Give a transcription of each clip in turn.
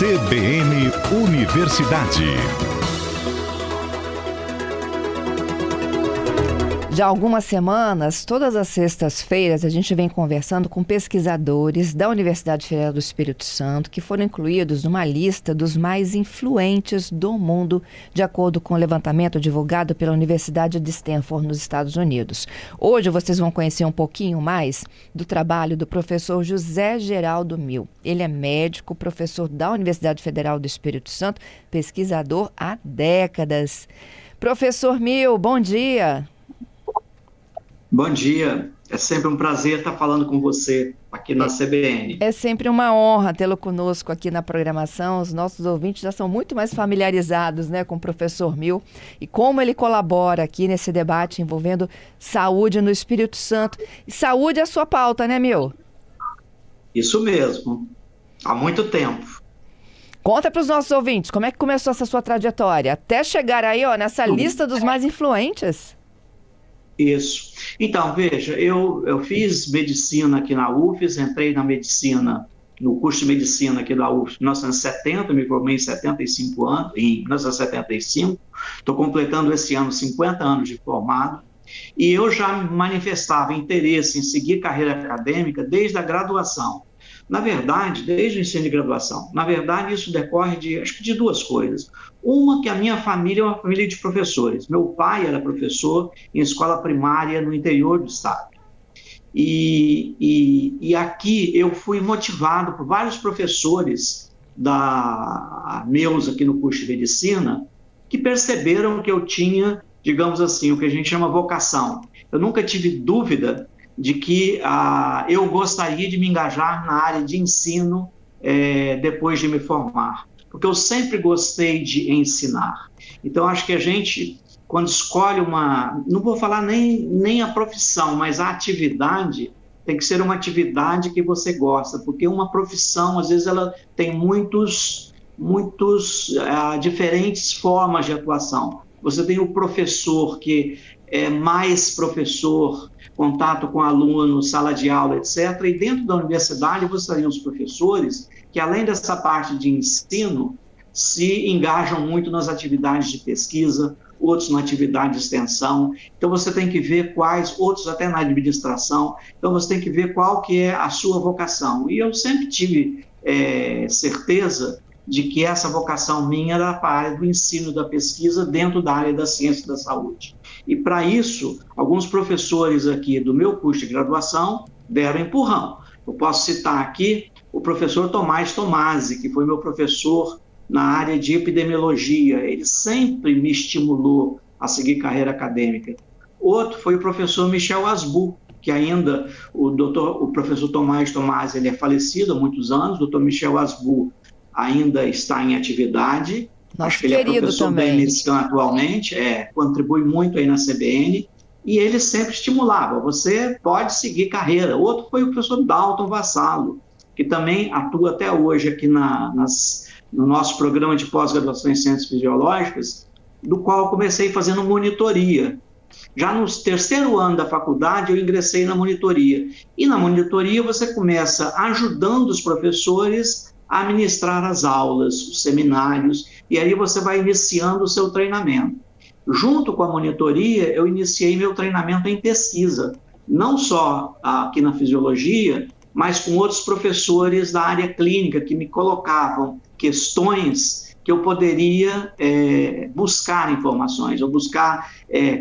CBN Universidade. Já há algumas semanas, todas as sextas-feiras, a gente vem conversando com pesquisadores da Universidade Federal do Espírito Santo que foram incluídos numa lista dos mais influentes do mundo, de acordo com o levantamento divulgado pela Universidade de Stanford, nos Estados Unidos. Hoje vocês vão conhecer um pouquinho mais do trabalho do professor José Geraldo Mil. Ele é médico, professor da Universidade Federal do Espírito Santo, pesquisador há décadas. Professor Mil, bom dia. Bom dia, é sempre um prazer estar falando com você aqui na CBN. É sempre uma honra tê-lo conosco aqui na programação. Os nossos ouvintes já são muito mais familiarizados, né, com o professor Mil e como ele colabora aqui nesse debate envolvendo saúde no Espírito Santo. E saúde é a sua pauta, né, Mil? Isso mesmo, há muito tempo. Conta para os nossos ouvintes, como é que começou essa sua trajetória, até chegar aí, nessa lista dos mais influentes? Isso. Então, veja, eu fiz medicina aqui na UFES, entrei na medicina, no curso de medicina aqui da UFES em 1970, me formei em 75 anos, em 1975, estou completando esse ano 50 anos de formado, e eu já manifestava interesse em seguir carreira acadêmica desde a graduação. Na verdade, desde o ensino de graduação. Na verdade, isso decorre de duas coisas. Uma, que a minha família é uma família de professores. Meu pai era professor em escola primária no interior do estado. E aqui eu fui motivado por vários professores meus aqui no curso de medicina que perceberam que eu tinha, digamos assim, o que a gente chama vocação. Eu nunca tive dúvida de que eu gostaria de me engajar na área de ensino depois de me formar, porque eu sempre gostei de ensinar. Então, acho que a gente, quando escolhe não vou falar nem a profissão, mas a atividade, tem que ser uma atividade que você gosta, porque uma profissão, às vezes, ela tem muitas diferentes formas de atuação. Você tem o professor, que é mais professor, contato com aluno, sala de aula, etc. E dentro da universidade você tem os professores que, além dessa parte de ensino, se engajam muito nas atividades de pesquisa, outros na atividade de extensão. Então você tem que ver outros até na administração. Então você tem que ver qual que é a sua vocação. E eu sempre tive certeza de que essa vocação minha era para a área do ensino, da pesquisa, dentro da área da ciência e da saúde. E para isso, alguns professores aqui do meu curso de graduação deram empurrão. Eu posso citar aqui o professor Tomás Tomasi, que foi meu professor na área de epidemiologia. Ele sempre me estimulou a seguir carreira acadêmica. Outro foi o professor Michel Asbu, que ainda o professor Tomás Tomasi, ele é falecido há muitos anos. O doutor Michel Asbu ainda está em atividade. Nosso acho que ele é professor também. da medicina atualmente, contribui muito aí na CBN, e ele sempre estimulava, você pode seguir carreira. Outro foi o professor Dalton Vassalo, que também atua até hoje aqui no nosso programa de pós-graduação em Ciências Fisiológicas, do qual eu comecei fazendo monitoria. Já no terceiro ano da faculdade, eu ingressei na monitoria. E na monitoria você começa ajudando os professores a ministrar as aulas, os seminários, e aí você vai iniciando o seu treinamento. Junto com a monitoria, eu iniciei meu treinamento em pesquisa, não só aqui na fisiologia, mas com outros professores da área clínica que me colocavam questões que eu poderia buscar informações, ou buscar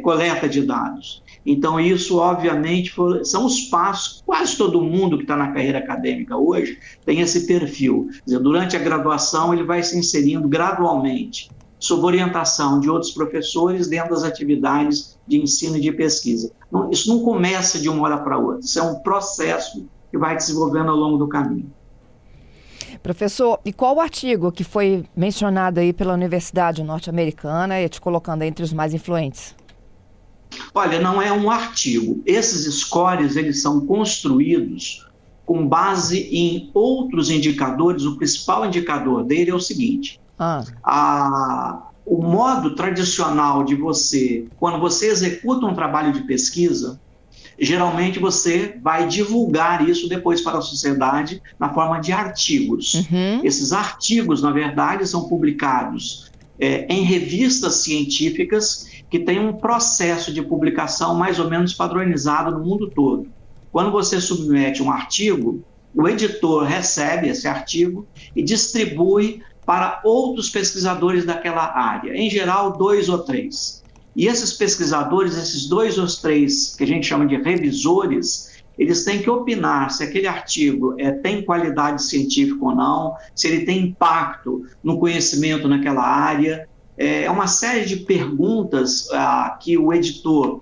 coleta de dados. Então, isso, obviamente, são os passos. Quase todo mundo que está na carreira acadêmica hoje tem esse perfil. Quer dizer, durante a graduação, ele vai se inserindo gradualmente, sob orientação de outros professores, dentro das atividades de ensino e de pesquisa. Isso não começa de uma hora para outra. Isso é um processo que vai desenvolvendo ao longo do caminho. Professor, e qual o artigo que foi mencionado aí pela Universidade Norte-Americana e te colocando entre os mais influentes? Olha, não é um artigo. Esses scores, eles são construídos com base em outros indicadores. O principal indicador dele é o seguinte. O modo tradicional de quando você executa um trabalho de pesquisa, geralmente você vai divulgar isso depois para a sociedade na forma de artigos. Esses artigos, na verdade, são publicados em revistas científicas que têm um processo de publicação mais ou menos padronizado no mundo todo. Quando você submete um artigo, o editor recebe esse artigo e distribui para outros pesquisadores daquela área, em geral 2 ou 3. E esses pesquisadores, esses 2 ou 3, que a gente chama de revisores, eles têm que opinar se aquele artigo tem qualidade científica ou não, se ele tem impacto no conhecimento naquela área. É uma série de perguntas que o editor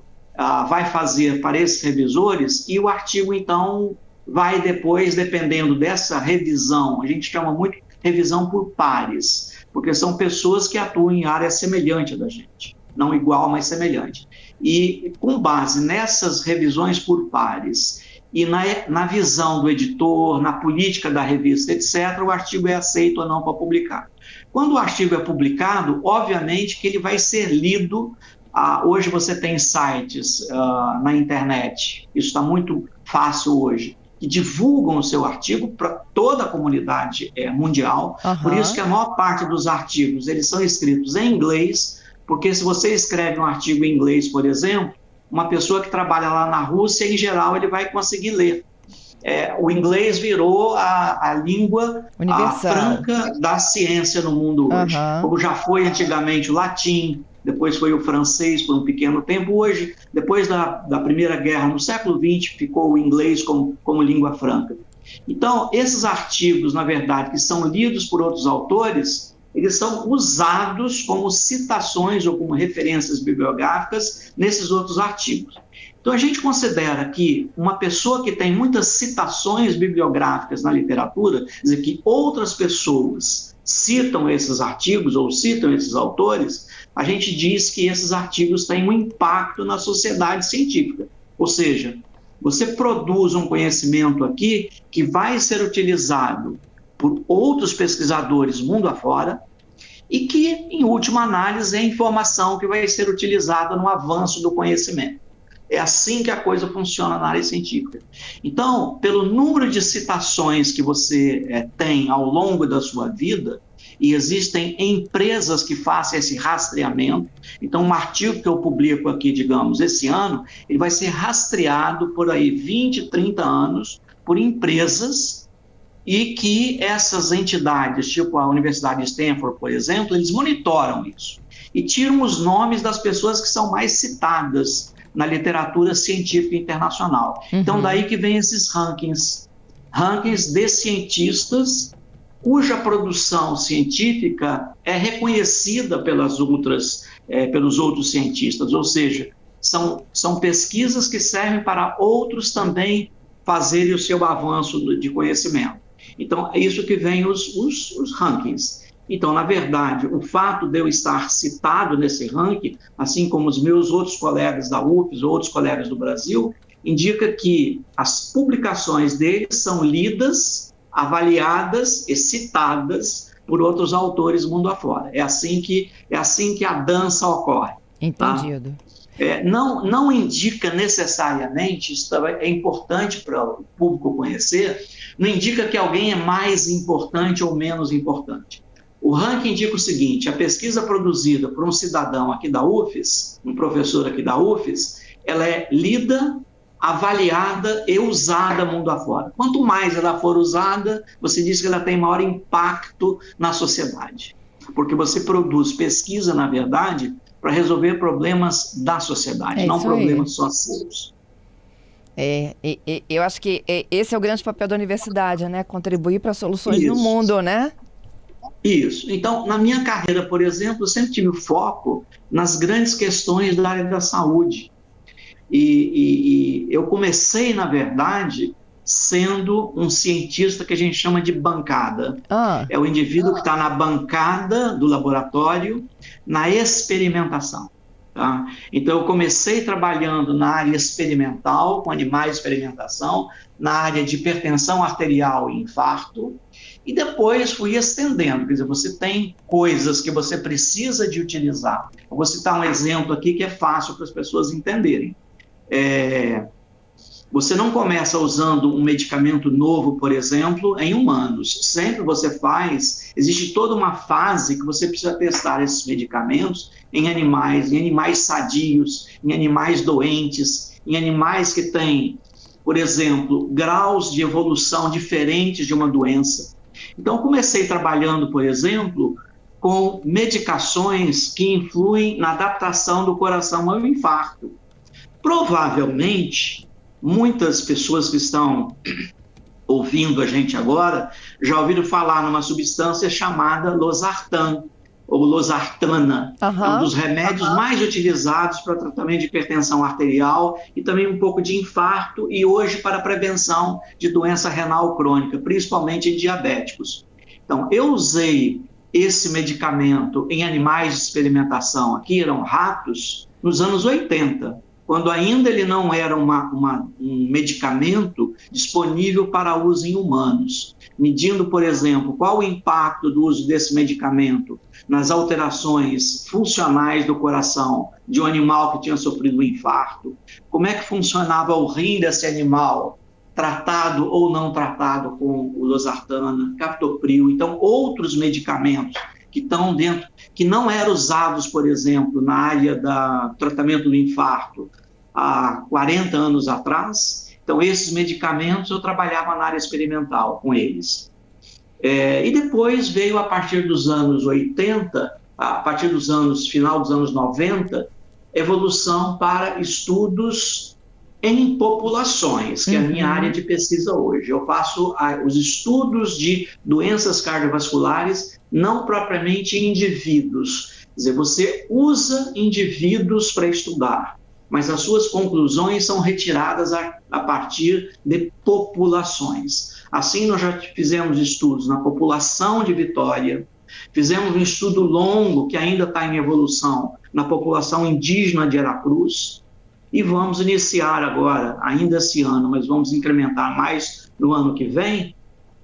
vai fazer para esses revisores, e o artigo, então, vai depois, dependendo dessa revisão, a gente chama muito revisão por pares, porque são pessoas que atuam em área semelhante à da gente, não igual, mas semelhante. E com base nessas revisões por pares e na visão do editor, na política da revista, etc., o artigo é aceito ou não para publicar. Quando o artigo é publicado, obviamente que ele vai ser lido. Hoje você tem sites na internet, isso está muito fácil hoje, que divulgam o seu artigo para toda a comunidade mundial. Por isso que a maior parte dos artigos eles são escritos em inglês, porque se você escreve um artigo em inglês, por exemplo, uma pessoa que trabalha lá na Rússia, em geral, ele vai conseguir ler. O inglês virou a língua franca da ciência no mundo hoje, como já foi antigamente o latim, depois foi o francês por um pequeno tempo. Hoje, depois da Primeira Guerra, no século XX, ficou o inglês como língua franca. Então, esses artigos, na verdade, que são lidos por outros autores, eles são usados como citações ou como referências bibliográficas nesses outros artigos. Então, a gente considera que uma pessoa que tem muitas citações bibliográficas na literatura, quer dizer, que outras pessoas citam esses artigos ou citam esses autores, a gente diz que esses artigos têm um impacto na sociedade científica. Ou seja, você produz um conhecimento aqui que vai ser utilizado por outros pesquisadores mundo afora e que, em última análise, é informação que vai ser utilizada no avanço do conhecimento. É assim que a coisa funciona na área científica. Então, pelo número de citações que você tem ao longo da sua vida, e existem empresas que fazem esse rastreamento. Então, um artigo que eu publico aqui, digamos, esse ano, ele vai ser rastreado por aí 20, 30 anos por empresas, e que essas entidades, tipo a Universidade de Stanford, por exemplo, eles monitoram isso e tiram os nomes das pessoas que são mais citadas na literatura científica internacional. Então, daí que vem esses rankings de cientistas cuja produção científica é reconhecida pelos outros cientistas, ou seja, são pesquisas que servem para outros também fazerem o seu avanço de conhecimento. Então, é isso que vem os rankings. Então, na verdade, o fato de eu estar citado nesse ranking, assim como os meus outros colegas da UFES, outros colegas do Brasil, indica que as publicações deles são lidas, avaliadas e citadas por outros autores mundo afora. É assim que a dança ocorre. Entendido. Tá? Não indica necessariamente, isso é importante para o público conhecer, não indica que alguém é mais importante ou menos importante. O ranking indica o seguinte: a pesquisa produzida por um cidadão aqui da UFES, um professor aqui da UFES, ela é lida, avaliada e usada mundo afora. Quanto mais ela for usada, você diz que ela tem maior impacto na sociedade. Porque você produz pesquisa, na verdade, para resolver problemas da sociedade, não problemas só seus. Eu acho que esse é o grande papel da universidade, né? Contribuir para soluções no mundo, né? Isso. Então, na minha carreira, por exemplo, eu sempre tive foco nas grandes questões da área da saúde. E eu comecei, na verdade, sendo um cientista que a gente chama de bancada. É o indivíduo que está na bancada do laboratório, na experimentação. Tá? Então, eu comecei trabalhando na área experimental, com animais de experimentação, na área de hipertensão arterial e infarto, e depois fui estendendo. Quer dizer, você tem coisas que você precisa de utilizar. Eu vou citar um exemplo aqui que é fácil para as pessoas entenderem. Você não começa usando um medicamento novo, por exemplo, em humanos. Sempre existe toda uma fase que você precisa testar esses medicamentos em animais sadios, em animais doentes, em animais que têm, por exemplo, graus de evolução diferentes de uma doença. Então, eu comecei trabalhando, por exemplo, com medicações que influem na adaptação do coração ao infarto. Provavelmente, muitas pessoas que estão ouvindo a gente agora já ouviram falar numa substância chamada losartan, ou losartana. É um dos remédios mais utilizados para tratamento de hipertensão arterial e também um pouco de infarto e hoje para prevenção de doença renal crônica, principalmente em diabéticos. Então, eu usei esse medicamento em animais de experimentação, aqui eram ratos, nos anos 80, quando ainda ele não era um medicamento disponível para uso em humanos, medindo, por exemplo, qual o impacto do uso desse medicamento nas alterações funcionais do coração de um animal que tinha sofrido um infarto, como é que funcionava o rim desse animal, tratado ou não tratado com o losartana, captopril, então outros medicamentos que estão dentro, que não eram usados, por exemplo, na área do tratamento do infarto há 40 anos atrás. Então, esses medicamentos eu trabalhava na área experimental com eles. E depois veio, a partir dos anos 80, a partir dos final dos anos 90, evolução para estudos em populações, que é a minha área de pesquisa hoje. Eu faço os estudos de doenças cardiovasculares, não propriamente em indivíduos. Quer dizer, você usa indivíduos para estudar, mas as suas conclusões são retiradas a partir de populações. Assim, nós já fizemos estudos na população de Vitória, fizemos um estudo longo, que ainda está em evolução, na população indígena de Aracruz, e vamos iniciar agora, ainda esse ano, mas vamos incrementar mais no ano que vem,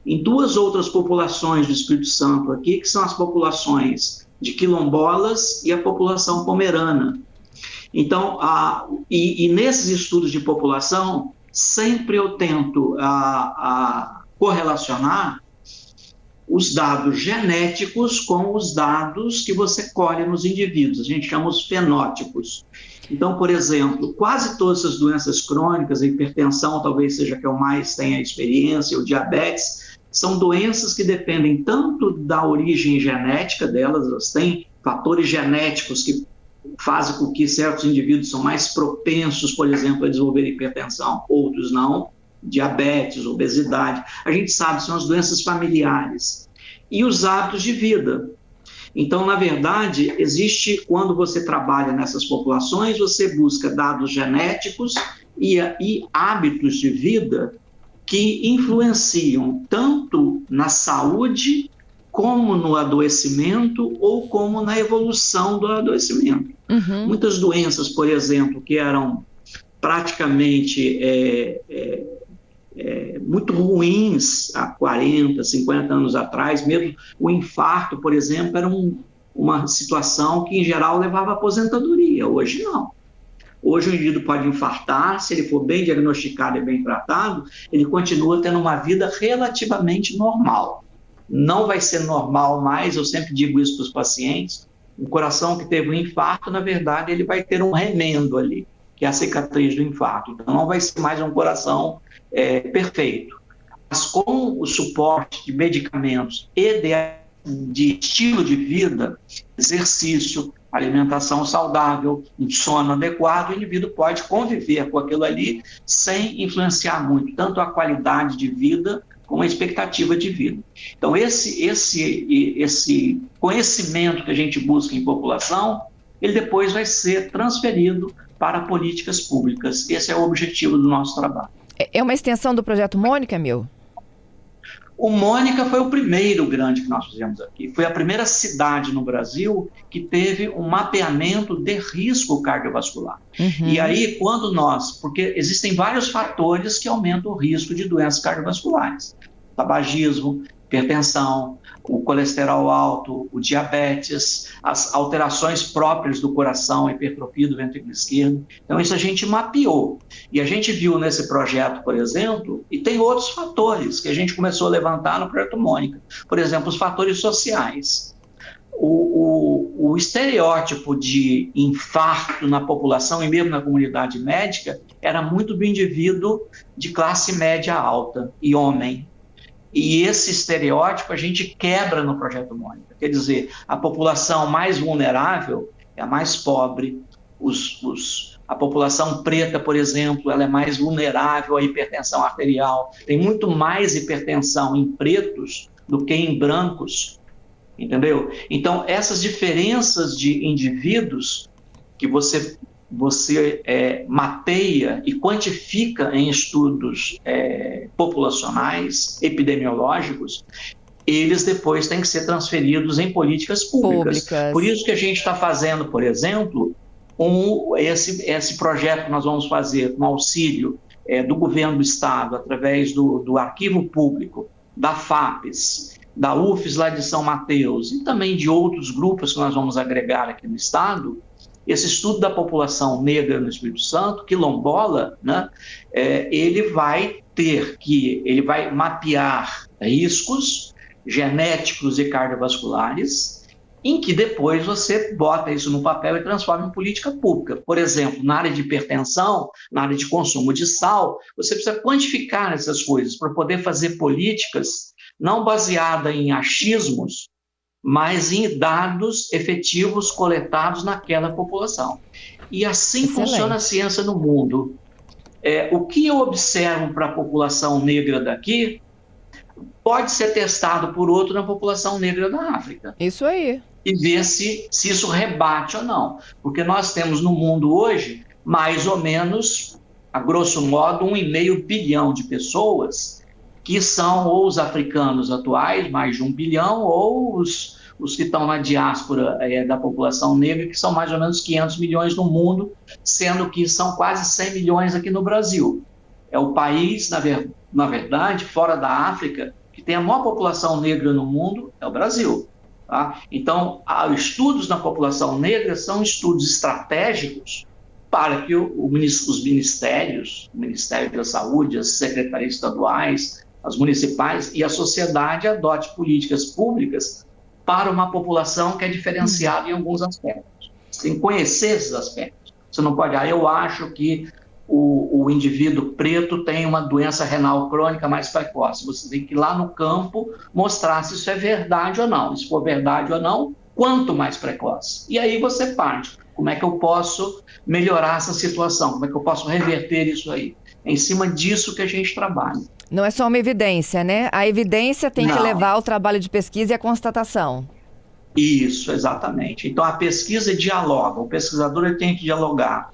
em 2 outras populações do Espírito Santo aqui, que são as populações de quilombolas e a população pomerana. Então, e nesses estudos de população, sempre eu tento correlacionar os dados genéticos com os dados que você colhe nos indivíduos. A gente chama os fenótipos. Então, por exemplo, quase todas as doenças crônicas, a hipertensão talvez seja a que eu mais tenha experiência, o diabetes, são doenças que dependem tanto da origem genética delas, elas têm fatores genéticos que fazem com que certos indivíduos são mais propensos, por exemplo, a desenvolver hipertensão, outros não, diabetes, obesidade. A gente sabe, são as doenças familiares. E os hábitos de vida. Então, na verdade, quando você trabalha nessas populações, você busca dados genéticos e hábitos de vida que influenciam tanto na saúde, como no adoecimento ou como na evolução do adoecimento. Muitas doenças, por exemplo, que eram praticamente muito ruins há 40, 50 anos atrás, mesmo o infarto, por exemplo, era uma situação que, em geral, levava à aposentadoria. Hoje, não. Hoje, o indivíduo pode infartar, se ele for bem diagnosticado e bem tratado, ele continua tendo uma vida relativamente normal. Não vai ser normal mais, eu sempre digo isso para os pacientes, um coração que teve um infarto, na verdade, ele vai ter um remendo ali, que é a cicatriz do infarto. Então, não vai ser mais um coração perfeito. Mas com o suporte de medicamentos e de estilo de vida, exercício, alimentação saudável, um sono adequado, o indivíduo pode conviver com aquilo ali sem influenciar muito, tanto a qualidade de vida como a expectativa de vida. Então, esse conhecimento que a gente busca em população, ele depois vai ser transferido para políticas públicas. Esse é o objetivo do nosso trabalho. É uma extensão do projeto Mônica, meu? O Mônica foi o primeiro grande que nós fizemos aqui. Foi a primeira cidade no Brasil que teve um mapeamento de risco cardiovascular. E aí, porque existem vários fatores que aumentam o risco de doenças cardiovasculares. Tabagismo, hipertensão, o colesterol alto, o diabetes, as alterações próprias do coração, a hipertrofia do ventrículo esquerdo. Então, isso a gente mapeou. E a gente viu nesse projeto, por exemplo, e tem outros fatores que a gente começou a levantar no projeto Mônica. Por exemplo, os fatores sociais. O estereótipo de infarto na população e mesmo na comunidade médica era muito do indivíduo de classe média alta e homem. E esse estereótipo a gente quebra no projeto Mônica. Quer dizer, a população mais vulnerável é a mais pobre, a população preta, por exemplo, ela é mais vulnerável à hipertensão arterial. Tem muito mais hipertensão em pretos do que em brancos, entendeu? Então, essas diferenças de indivíduos que você mapeia e quantifica em estudos populacionais, epidemiológicos, eles depois têm que ser transferidos em políticas públicas. Por isso que a gente está fazendo, por exemplo, esse projeto que nós vamos fazer com auxílio do governo do Estado, através do Arquivo Público, da FAPES, da UFES lá de São Mateus e também de outros grupos que nós vamos agregar aqui no Estado. Esse estudo da população negra no Espírito Santo, quilombola, né, ele vai mapear riscos genéticos e cardiovasculares, em que depois você bota isso no papel e transforma em política pública. Por exemplo, na área de hipertensão, na área de consumo de sal, você precisa quantificar essas coisas para poder fazer políticas não baseadas em achismos, mas em dados efetivos coletados naquela população. E assim Excelente. Funciona a ciência no mundo. O que eu observo para a população negra daqui pode ser testado por outro na população negra da África. Isso aí. E ver se isso rebate ou não. Porque nós temos no mundo hoje, mais ou menos, a grosso modo, 1,5 bilhão de pessoas que são ou os africanos atuais, mais de 1 bilhão, ou os que estão na diáspora da população negra, que são mais ou menos 500 milhões no mundo, sendo que são quase 100 milhões aqui no Brasil. É o país, na verdade, fora da África, que tem a maior população negra no mundo, é o Brasil. Tá? Então, estudos na população negra são estudos estratégicos para que os ministérios, o Ministério da Saúde, as secretarias estaduais, as municipais e a sociedade adote políticas públicas para uma população que é diferenciada em alguns aspectos. Você tem que conhecer esses aspectos. Você não pode, eu acho que o indivíduo preto tem uma doença renal crônica mais precoce. Você tem que ir lá no campo mostrar se isso é verdade ou não. Se for verdade ou não, quanto mais precoce. E aí você parte. Como é que eu posso melhorar essa situação? Como é que eu posso reverter isso aí? É em cima disso que a gente trabalha. Não é só uma evidência, né? A evidência tem que levar ao trabalho de pesquisa e a constatação. Isso, exatamente. Então, a pesquisa dialoga. O pesquisador ele tem que dialogar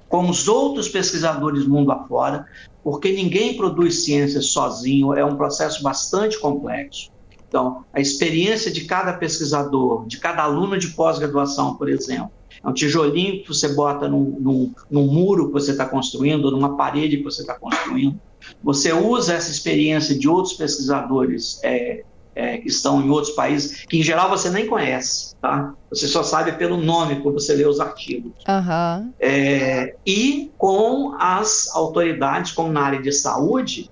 com os outros pesquisadores mundo afora, porque ninguém produz ciência sozinho, é um processo bastante complexo. Então, a experiência de cada pesquisador, de cada aluno de pós-graduação, por exemplo, é um tijolinho que você bota num muro que você está construindo, numa parede que você está construindo. Você usa essa experiência de outros pesquisadores que estão em outros países, que em geral você nem conhece, tá? Você só sabe pelo nome quando você lê os artigos. Uhum. E com as autoridades, como na área de saúde,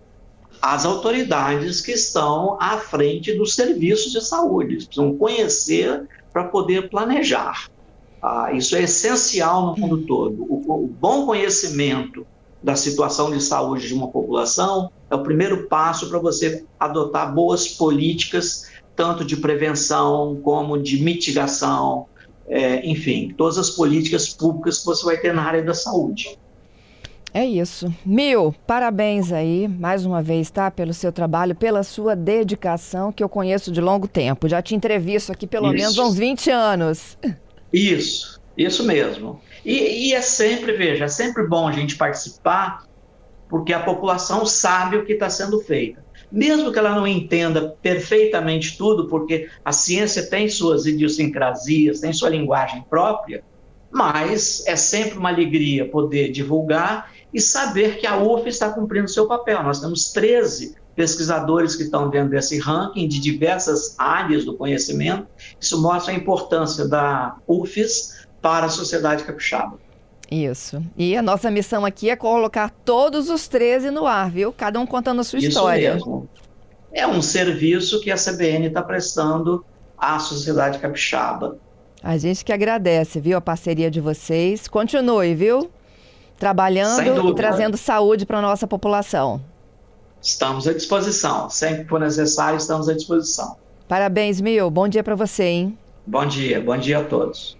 as autoridades que estão à frente dos serviços de saúde. Eles precisam conhecer para poder planejar. Isso é essencial no mundo todo. O bom conhecimento da situação de saúde de uma população é o primeiro passo para você adotar boas políticas, tanto de prevenção como de mitigação, enfim, todas as políticas públicas que você vai ter na área da saúde. É isso. Mil, parabéns aí, mais uma vez, tá? Pelo seu trabalho, pela sua dedicação, que eu conheço de longo tempo. Já te entrevisto aqui pelo menos há uns 20 anos. Isso mesmo. E é sempre bom a gente participar, porque a população sabe o que está sendo feito. Mesmo que ela não entenda perfeitamente tudo, porque a ciência tem suas idiosincrasias, tem sua linguagem própria, mas é sempre uma alegria poder divulgar e saber que a UF está cumprindo seu papel. Nós temos 13 pesquisadores que estão dentro desse ranking de diversas áreas do conhecimento. Isso mostra a importância da UFES para a sociedade capixaba. Isso. E a nossa missão aqui é colocar todos os 13 no ar, viu? Cada um contando a sua história. Isso mesmo. É um serviço que a CBN está prestando à sociedade capixaba. A gente que agradece, viu, a parceria de vocês. Continue, viu? Trabalhando e trazendo saúde para a nossa população. Estamos à disposição. Sempre que for necessário, estamos à disposição. Parabéns, Mil. Bom dia para você, hein? Bom dia a todos.